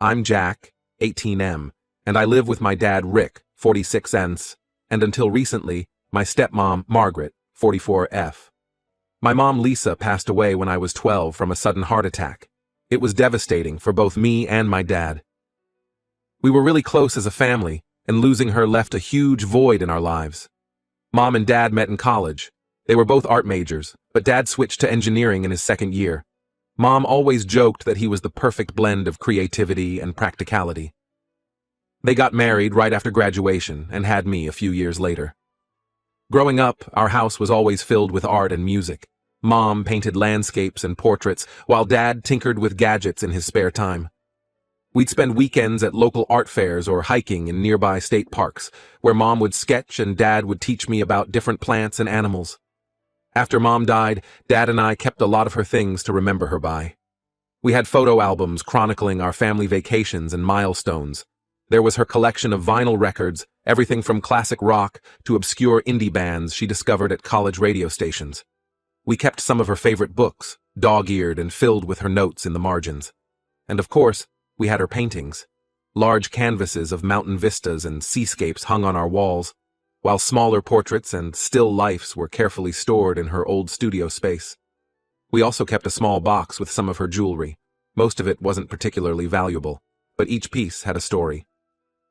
I'm Jack, 18M, and I live with my dad Rick, 46N, and until recently, my stepmom Margaret, 44F. My mom Lisa passed away when I was 12 from a sudden heart attack. It was devastating for both me and my dad. We were really close as a family, and losing her left a huge void in our lives. Mom and Dad met in college. They were both art majors, but Dad switched to engineering in his second year. Mom always joked that he was the perfect blend of creativity and practicality. They got married right after graduation and had me a few years later. Growing up, our house was always filled with art and music. Mom painted landscapes and portraits, while Dad tinkered with gadgets in his spare time. We'd spend weekends at local art fairs or hiking in nearby state parks, where Mom would sketch and Dad would teach me about different plants and animals. After Mom died, Dad and I kept a lot of her things to remember her by. We had photo albums chronicling our family vacations and milestones. There was her collection of vinyl records, everything from classic rock to obscure indie bands she discovered at college radio stations. We kept some of her favorite books, dog-eared and filled with her notes in the margins. And of course, we had her paintings. Large canvases of mountain vistas and seascapes hung on our walls, while smaller portraits and still lifes were carefully stored in her old studio space. We also kept a small box with some of her jewelry. Most of it wasn't particularly valuable, but each piece had a story.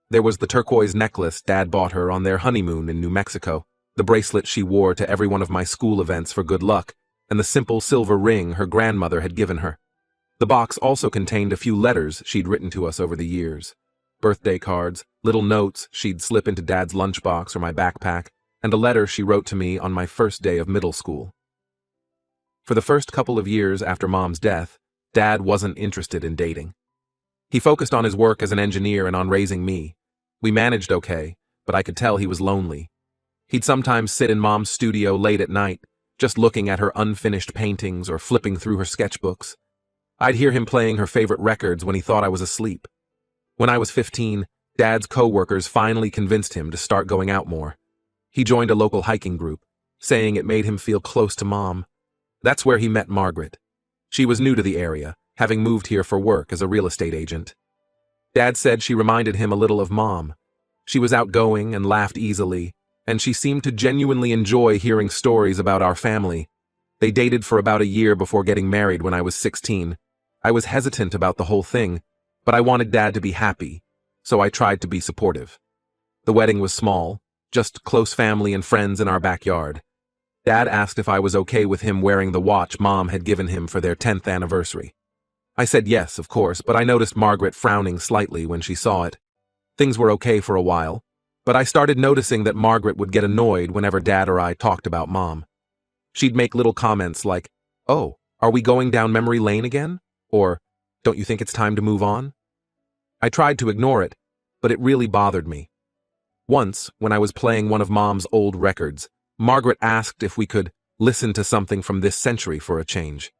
There was the turquoise necklace Dad bought her on their honeymoon in New Mexico, the bracelet she wore to every one of my school events for good luck, and the simple silver ring her grandmother had given her. The box also contained a few letters she'd written to us over the years. Birthday cards, little notes she'd slip into Dad's lunchbox or my backpack, and a letter she wrote to me on my first day of middle school. For the first couple of years after Mom's death, Dad wasn't interested in dating. He focused on his work as an engineer and on raising me. We managed okay, but I could tell he was lonely. He'd sometimes sit in Mom's studio late at night, just looking at her unfinished paintings or flipping through her sketchbooks. I'd hear him playing her favorite records when he thought I was asleep. When I was 15, Dad's co-workers finally convinced him to start going out more. He joined a local hiking group, saying it made him feel close to Mom. That's where he met Margaret. She was new to the area, having moved here for work as a real estate agent. Dad said she reminded him a little of Mom. She was outgoing and laughed easily, and she seemed to genuinely enjoy hearing stories about our family. They dated for about a year before getting married when I was 16. I was hesitant about the whole thing, but I wanted Dad to be happy, so I tried to be supportive. The wedding was small, just close family and friends in our backyard. Dad asked if I was okay with him wearing the watch Mom had given him for their 10th anniversary. I said yes, of course, but I noticed Margaret frowning slightly when she saw it. Things were okay for a while, but I started noticing that Margaret would get annoyed whenever Dad or I talked about Mom. She'd make little comments like, "Oh, are we going down memory lane again?" Or, "Don't you think it's time to move on?" I tried to ignore it, but it really bothered me. Once, when I was playing one of Mom's old records, Margaret asked if we could listen to something from this century for a change.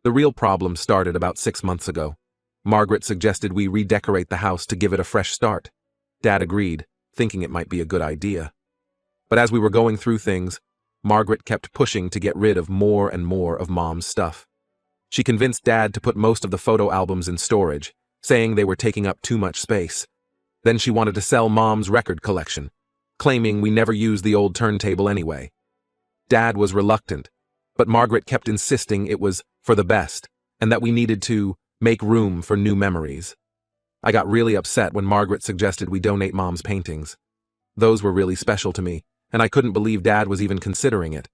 The real problem started about 6 months ago. Margaret suggested we redecorate the house to give it a fresh start. Dad agreed, thinking it might be a good idea. But as we were going through things, Margaret kept pushing to get rid of more and more of Mom's stuff. She convinced Dad to put most of the photo albums in storage, saying they were taking up too much space. Then she wanted to sell Mom's record collection, claiming we never used the old turntable anyway. Dad was reluctant, but Margaret kept insisting it was for the best, and that we needed to make room for new memories. I got really upset when Margaret suggested we donate Mom's paintings. Those were really special to me, and I couldn't believe Dad was even considering it.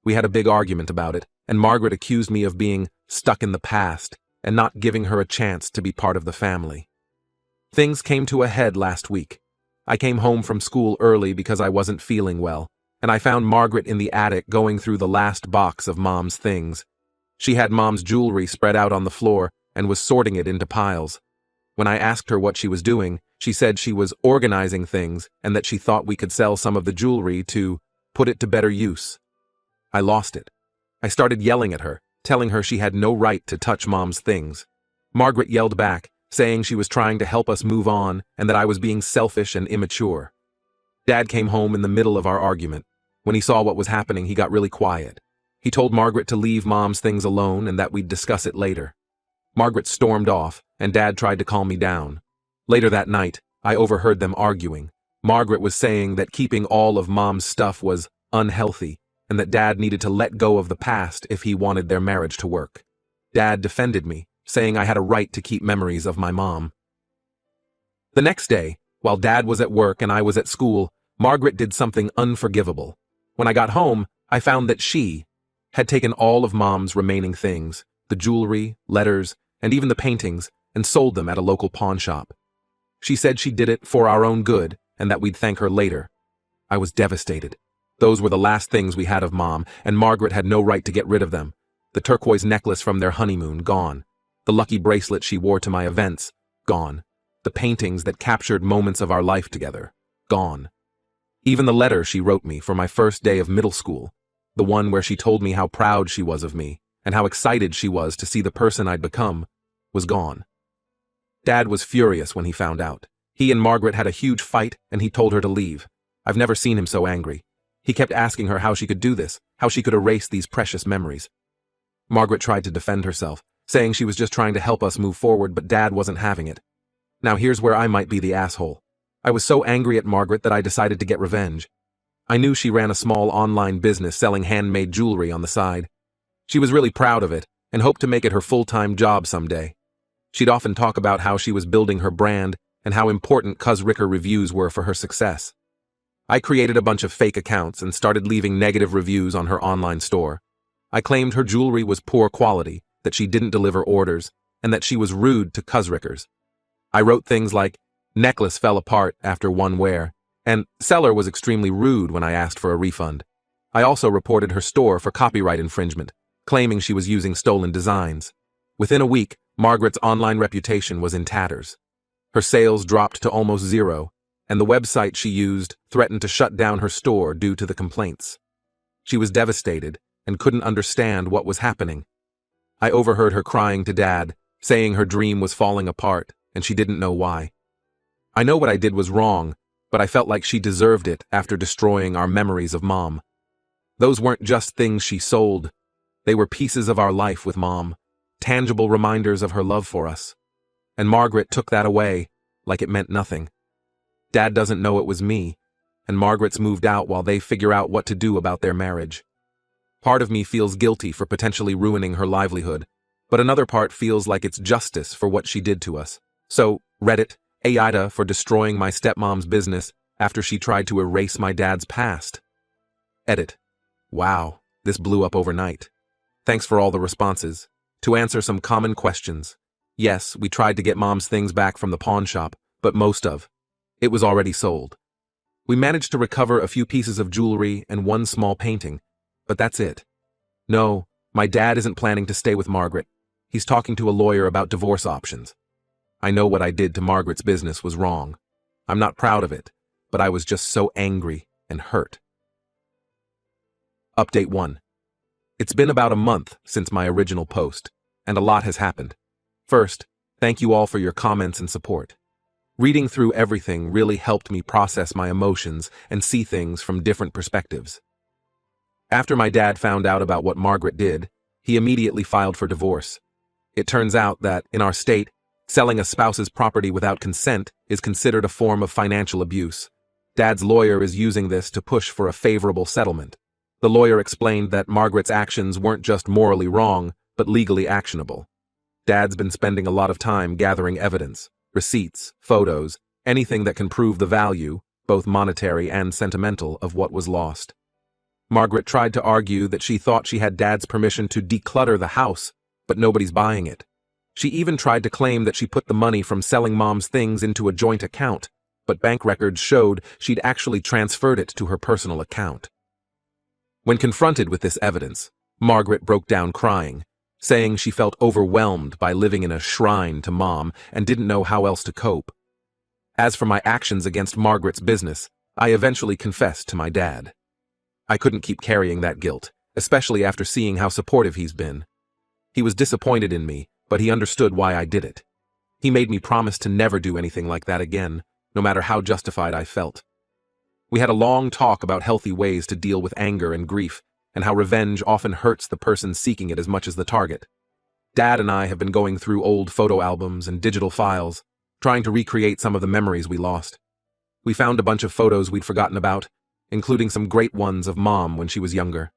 We had a big argument about it, and Margaret accused me of being stuck in the past and not giving her a chance to be part of the family. Things came to a head last week. I came home from school early because I wasn't feeling well, and I found Margaret in the attic going through the last box of Mom's things. She had Mom's jewelry spread out on the floor and was sorting it into piles. When I asked her what she was doing, she said she was organizing things and that she thought we could sell some of the jewelry to put it to better use. I lost it. I started yelling at her, telling her she had no right to touch Mom's things. Margaret yelled back, saying she was trying to help us move on and that I was being selfish and immature. Dad came home in the middle of our argument. When he saw what was happening, he got really quiet. He told Margaret to leave Mom's things alone and that we'd discuss it later. Margaret stormed off, and Dad tried to calm me down. Later that night, I overheard them arguing. Margaret was saying that keeping all of Mom's stuff was unhealthy, and that Dad needed to let go of the past if he wanted their marriage to work. Dad defended me, saying I had a right to keep memories of my mom. The next day, while Dad was at work and I was at school, Margaret did something unforgivable. When I got home, I found that she had taken all of Mom's remaining things, the jewelry, letters, and even the paintings, and sold them at a local pawn shop. She said she did it for our own good and that we'd thank her later. I was devastated. Those were the last things we had of Mom, and Margaret had no right to get rid of them. The turquoise necklace from their honeymoon, gone. The lucky bracelet she wore to my events, gone. The paintings that captured moments of our life together, gone. Even the letter she wrote me for my first day of middle school, the one where she told me how proud she was of me and how excited she was to see the person I'd become, was gone. Dad was furious when he found out. He and Margaret had a huge fight, and he told her to leave. I've never seen him so angry. He kept asking her how she could do this, how she could erase these precious memories. Margaret tried to defend herself, saying she was just trying to help us move forward, but Dad wasn't having it. Now here's where I might be the asshole. I was so angry at Margaret that I decided to get revenge. I knew she ran a small online business selling handmade jewelry on the side. She was really proud of it and hoped to make it her full-time job someday. She'd often talk about how she was building her brand and how important Cuz Ricker reviews were for her success. I created a bunch of fake accounts and started leaving negative reviews on her online store. I claimed her jewelry was poor quality, that she didn't deliver orders, and that she was rude to Cuz Rickers. I wrote things like, necklace fell apart after one wear, and seller was extremely rude when I asked for a refund. I also reported her store for copyright infringement, claiming she was using stolen designs. Within a week, Margaret's online reputation was in tatters. Her sales dropped to almost zero, and the website she used threatened to shut down her store due to the complaints. She was devastated and couldn't understand what was happening. I overheard her crying to Dad, saying her dream was falling apart and she didn't know why. I know what I did was wrong, but I felt like she deserved it after destroying our memories of Mom. Those weren't just things she sold. They were pieces of our life with Mom, tangible reminders of her love for us. And Margaret took that away like it meant nothing. Dad doesn't know it was me, and Margaret's moved out while they figure out what to do about their marriage. Part of me feels guilty for potentially ruining her livelihood, but another part feels like it's justice for what she did to us. So, Reddit, Aida for destroying my stepmom's business after she tried to erase my dad's past. Edit. Wow, this blew up overnight. Thanks for all the responses. To answer some common questions. Yes, we tried to get Mom's things back from the pawn shop, but most of it was already sold. We managed to recover a few pieces of jewelry and one small painting, but that's it. No, my dad isn't planning to stay with Margaret. He's talking to a lawyer about divorce options. I know what I did to Margaret's business was wrong. I'm not proud of it, but I was just so angry and hurt. Update 1. It's been about a month since my original post, and a lot has happened. First, thank you all for your comments and support. Reading through everything really helped me process my emotions and see things from different perspectives. After my dad found out about what Margaret did, he immediately filed for divorce. It turns out that, in our state, selling a spouse's property without consent is considered a form of financial abuse. Dad's lawyer is using this to push for a favorable settlement. The lawyer explained that Margaret's actions weren't just morally wrong, but legally actionable. Dad's been spending a lot of time gathering evidence, receipts, photos, anything that can prove the value, both monetary and sentimental, of what was lost. Margaret tried to argue that she thought she had Dad's permission to declutter the house, but nobody's buying it. She even tried to claim that she put the money from selling Mom's things into a joint account, but bank records showed she'd actually transferred it to her personal account. When confronted with this evidence, Margaret broke down crying, saying she felt overwhelmed by living in a shrine to Mom and didn't know how else to cope. As for my actions against Margaret's business, I eventually confessed to my dad. I couldn't keep carrying that guilt, especially after seeing how supportive he's been. He was disappointed in me, but he understood why I did it. He made me promise to never do anything like that again, no matter how justified I felt. We had a long talk about healthy ways to deal with anger and grief, and how revenge often hurts the person seeking it as much as the target. Dad and I have been going through old photo albums and digital files, trying to recreate some of the memories we lost. We found a bunch of photos we'd forgotten about, including some great ones of Mom when she was younger.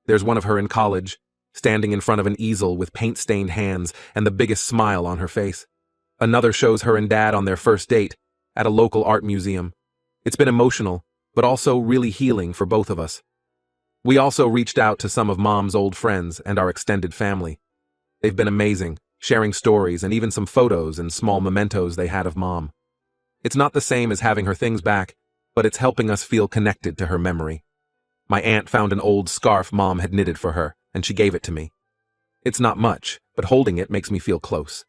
There's one of her in college, standing in front of an easel with paint-stained hands and the biggest smile on her face. Another shows her and Dad on their first date at a local art museum. It's been emotional, but also really healing for both of us. We also reached out to some of Mom's old friends and our extended family. They've been amazing, sharing stories and even some photos and small mementos they had of Mom. It's not the same as having her things back, but it's helping us feel connected to her memory. My aunt found an old scarf Mom had knitted for her, and she gave it to me. It's not much, but holding it makes me feel close.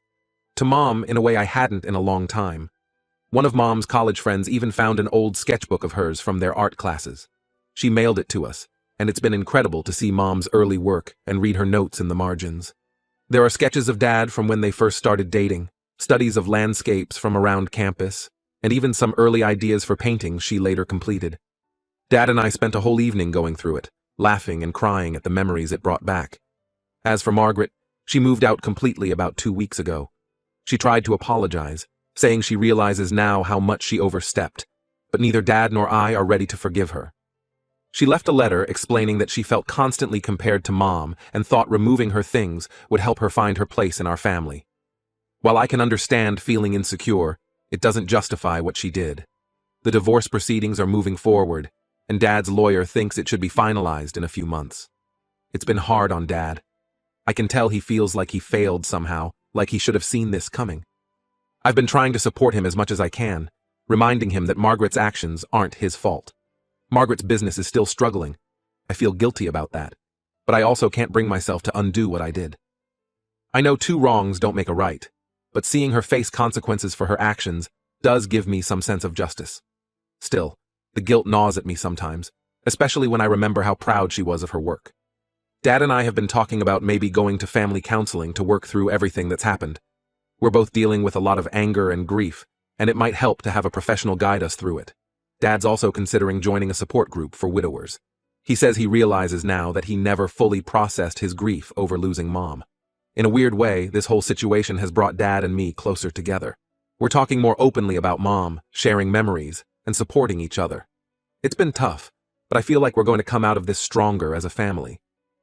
To Mom in a way I hadn't in a long time. One of Mom's college friends even found an old sketchbook of hers from their art classes. She mailed it to us, and it's been incredible to see Mom's early work and read her notes in the margins. There are sketches of Dad from when they first started dating, studies of landscapes from around campus, and even some early ideas for paintings she later completed. Dad and I spent a whole evening going through it, laughing and crying at the memories it brought back. As for Margaret, she moved out completely about 2 weeks ago. She tried to apologize, saying she realizes now how much she overstepped, but neither Dad nor I are ready to forgive her. She left a letter explaining that she felt constantly compared to Mom and thought removing her things would help her find her place in our family. While I can understand feeling insecure, it doesn't justify what she did. The divorce proceedings are moving forward, and Dad's lawyer thinks it should be finalized in a few months. It's been hard on Dad. I can tell he feels like he failed somehow, like he should have seen this coming. I've been trying to support him as much as I can, reminding him that Margaret's actions aren't his fault. Margaret's business is still struggling. I feel guilty about that, but I also can't bring myself to undo what I did. I know 2 wrongs don't make a right, but seeing her face consequences for her actions does give me some sense of justice. Still, the guilt gnaws at me sometimes, especially when I remember how proud she was of her work. Dad and I have been talking about maybe going to family counseling to work through everything that's happened. We're both dealing with a lot of anger and grief, and it might help to have a professional guide us through it. Dad's also considering joining a support group for widowers. He says he realizes now that he never fully processed his grief over losing Mom. In a weird way, this whole situation has brought Dad and me closer together. We're talking more openly about Mom, sharing memories, and supporting each other. It's been tough, but I feel like we're going to come out of this stronger as a family.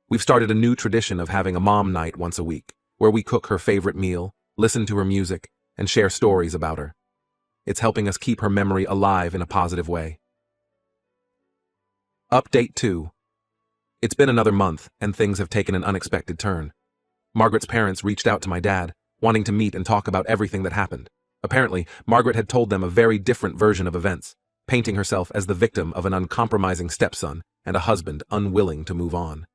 We've started a new tradition of having a Mom night once a week, where we cook her favorite meal, listen to her music, and share stories about her. It's helping us keep her memory alive in a positive way. Update 2. It's been another month, and things have taken an unexpected turn. Margaret's parents reached out to my dad, wanting to meet and talk about everything that happened. Apparently, Margaret had told them a very different version of events, painting herself as the victim of an uncompromising stepson and a husband unwilling to move on.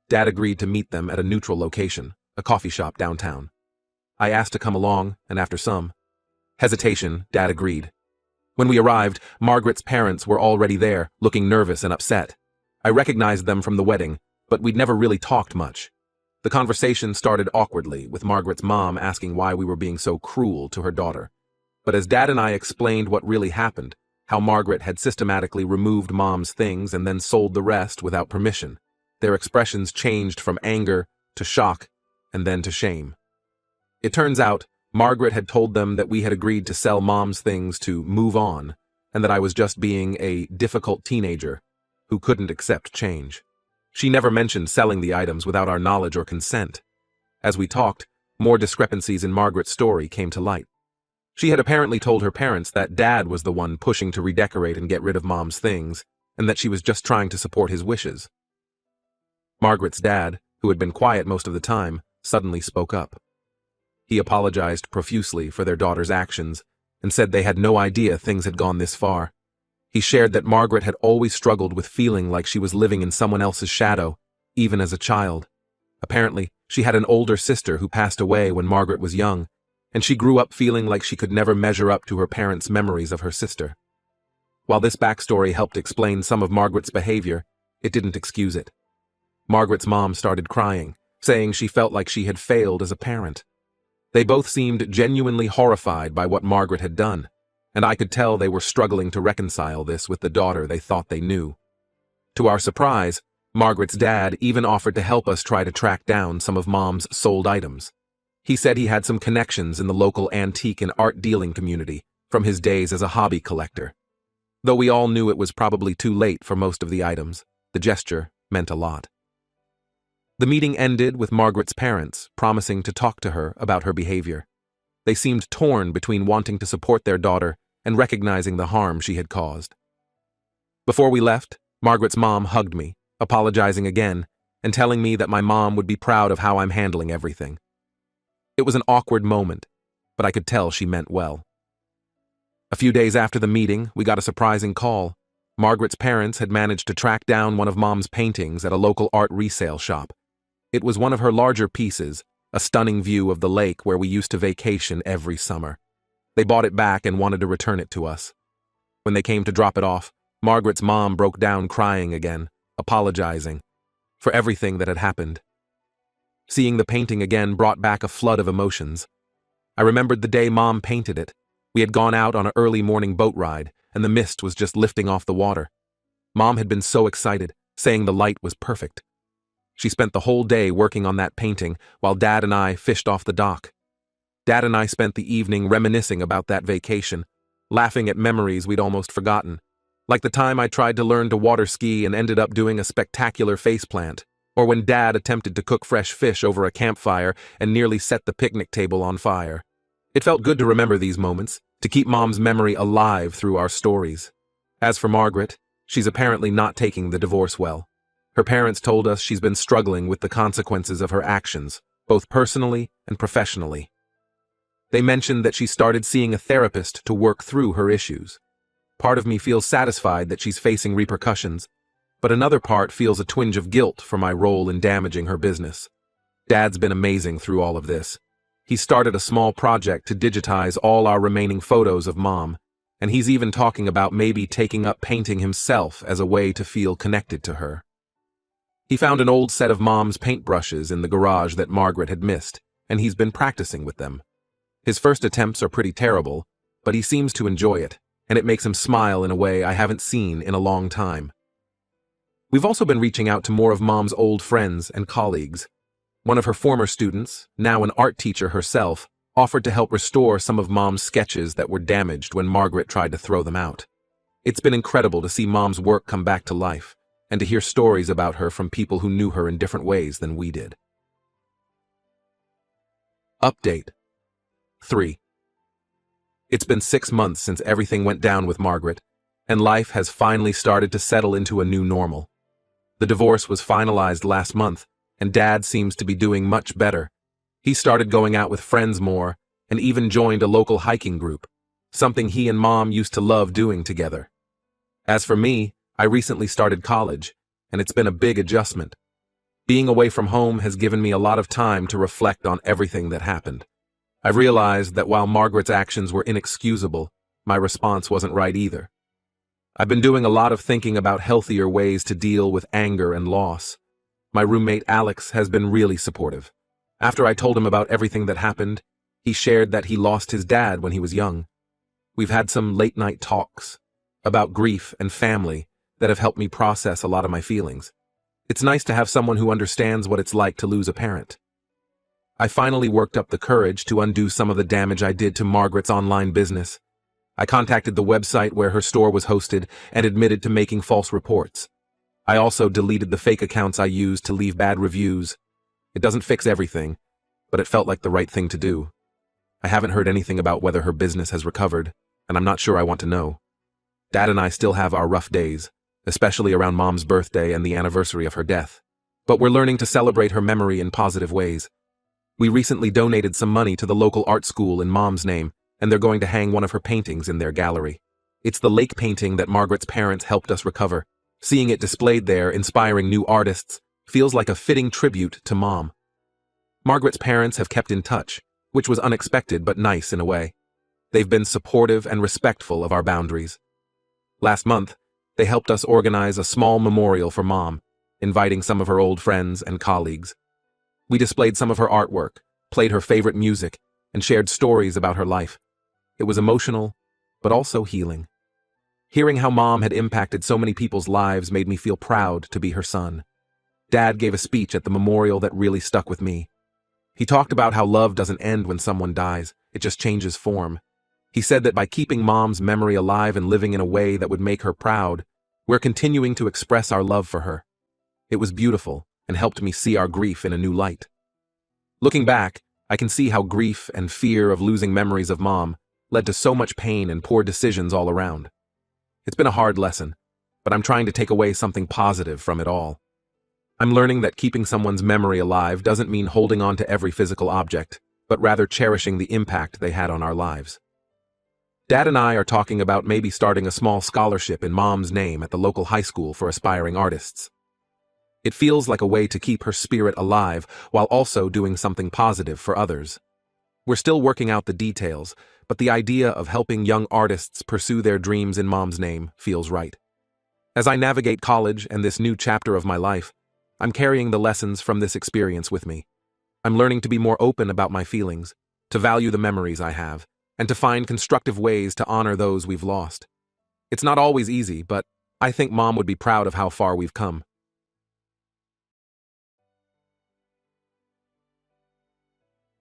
Dad agreed to meet them at a neutral location, a coffee shop downtown. I asked to come along, and after some hesitation, Dad agreed. When we arrived, Margaret's parents were already there, looking nervous and upset. I recognized them from the wedding, but we'd never really talked much. The conversation started awkwardly, with Margaret's mom asking why we were being so cruel to her daughter. But as Dad and I explained what really happened, how Margaret had systematically removed Mom's things and then sold the rest without permission, their expressions changed from anger to shock and then to shame. It turns out, Margaret had told them that we had agreed to sell Mom's things to move on, and that I was just being a difficult teenager who couldn't accept change. She never mentioned selling the items without our knowledge or consent. As we talked, more discrepancies in Margaret's story came to light. She had apparently told her parents that Dad was the one pushing to redecorate and get rid of Mom's things, and that she was just trying to support his wishes. Margaret's dad, who had been quiet most of the time, suddenly spoke up. He apologized profusely for their daughter's actions and said they had no idea things had gone this far. He shared that Margaret had always struggled with feeling like she was living in someone else's shadow, even as a child. Apparently, she had an older sister who passed away when Margaret was young, and she grew up feeling like she could never measure up to her parents' memories of her sister. While this backstory helped explain some of Margaret's behavior, it didn't excuse it. Margaret's mom started crying, saying she felt like she had failed as a parent. They both seemed genuinely horrified by what Margaret had done, and I could tell they were struggling to reconcile this with the daughter they thought they knew. To our surprise, Margaret's dad even offered to help us try to track down some of Mom's sold items. He said he had some connections in the local antique and art dealing community from his days as a hobby collector. Though we all knew it was probably too late for most of the items, the gesture meant a lot. The meeting ended with Margaret's parents promising to talk to her about her behavior. They seemed torn between wanting to support their daughter and recognizing the harm she had caused. Before we left, Margaret's mom hugged me, apologizing again, and telling me that my mom would be proud of how I'm handling everything. It was an awkward moment, but I could tell she meant well. A few days after the meeting, we got a surprising call. Margaret's parents had managed to track down one of Mom's paintings at a local art resale shop. It was one of her larger pieces, a stunning view of the lake where we used to vacation every summer. They bought it back and wanted to return it to us. When they came to drop it off, Margaret's mom broke down crying again, apologizing for everything that had happened. Seeing the painting again brought back a flood of emotions. I remembered the day Mom painted it. We had gone out on an early morning boat ride, and the mist was just lifting off the water. Mom had been so excited, saying the light was perfect. She spent the whole day working on that painting while Dad and I fished off the dock. Dad and I spent the evening reminiscing about that vacation, laughing at memories we'd almost forgotten, like the time I tried to learn to water ski and ended up doing a spectacular faceplant, or when Dad attempted to cook fresh fish over a campfire and nearly set the picnic table on fire. It felt good to remember these moments, to keep Mom's memory alive through our stories. As for Margaret, she's apparently not taking the divorce well. Her parents told us she's been struggling with the consequences of her actions, both personally and professionally. They mentioned that she started seeing a therapist to work through her issues. Part of me feels satisfied that she's facing repercussions, but another part feels a twinge of guilt for my role in damaging her business. Dad's been amazing through all of this. He started a small project to digitize all our remaining photos of Mom, and he's even talking about maybe taking up painting himself as a way to feel connected to her. He found an old set of Mom's paintbrushes in the garage that Margaret had missed, and he's been practicing with them. His first attempts are pretty terrible, but he seems to enjoy it, and it makes him smile in a way I haven't seen in a long time. We've also been reaching out to more of Mom's old friends and colleagues. One of her former students, now an art teacher herself, offered to help restore some of Mom's sketches that were damaged when Margaret tried to throw them out. It's been incredible to see Mom's work come back to life, and to hear stories about her from people who knew her in different ways than we did. Update 3. It's been 6 months since everything went down with Margaret, and life has finally started to settle into a new normal. The divorce was finalized last month, and Dad seems to be doing much better. He started going out with friends more, and even joined a local hiking group, something he and Mom used to love doing together. As for me, I recently started college, and it's been a big adjustment. Being away from home has given me a lot of time to reflect on everything that happened. I've realized that while Margaret's actions were inexcusable, my response wasn't right either. I've been doing a lot of thinking about healthier ways to deal with anger and loss. My roommate Alex has been really supportive. After I told him about everything that happened, he shared that he lost his dad when he was young. We've had some late-night talks about grief and family that have helped me process a lot of my feelings. It's nice to have someone who understands what it's like to lose a parent. I finally worked up the courage to undo some of the damage I did to Margaret's online business. I contacted the website where her store was hosted and admitted to making false reports. I also deleted the fake accounts I used to leave bad reviews. It doesn't fix everything, but it felt like the right thing to do. I haven't heard anything about whether her business has recovered, and I'm not sure I want to know. Dad and I still have our rough days, especially around Mom's birthday and the anniversary of her death. But we're learning to celebrate her memory in positive ways. We recently donated some money to the local art school in Mom's name, and they're going to hang one of her paintings in their gallery. It's the lake painting that Margaret's parents helped us recover. Seeing it displayed there, inspiring new artists, feels like a fitting tribute to Mom. Margaret's parents have kept in touch, which was unexpected but nice in a way. They've been supportive and respectful of our boundaries. Last month, they helped us organize a small memorial for Mom, inviting some of her old friends and colleagues. We displayed some of her artwork, played her favorite music, and shared stories about her life. It was emotional, but also healing. Hearing how Mom had impacted so many people's lives made me feel proud to be her son. Dad gave a speech at the memorial that really stuck with me. He talked about how love doesn't end when someone dies, it just changes form. He said that by keeping Mom's memory alive and living in a way that would make her proud, we're continuing to express our love for her. It was beautiful and helped me see our grief in a new light. Looking back, I can see how grief and fear of losing memories of Mom led to so much pain and poor decisions all around. It's been a hard lesson, but I'm trying to take away something positive from it all. I'm learning that keeping someone's memory alive doesn't mean holding on to every physical object, but rather cherishing the impact they had on our lives. Dad and I are talking about maybe starting a small scholarship in Mom's name at the local high school for aspiring artists. It feels like a way to keep her spirit alive while also doing something positive for others. We're still working out the details, but the idea of helping young artists pursue their dreams in Mom's name feels right. As I navigate college and this new chapter of my life, I'm carrying the lessons from this experience with me. I'm learning to be more open about my feelings, to value the memories I have, and to find constructive ways to honor those we've lost. It's not always easy, but I think Mom would be proud of how far we've come.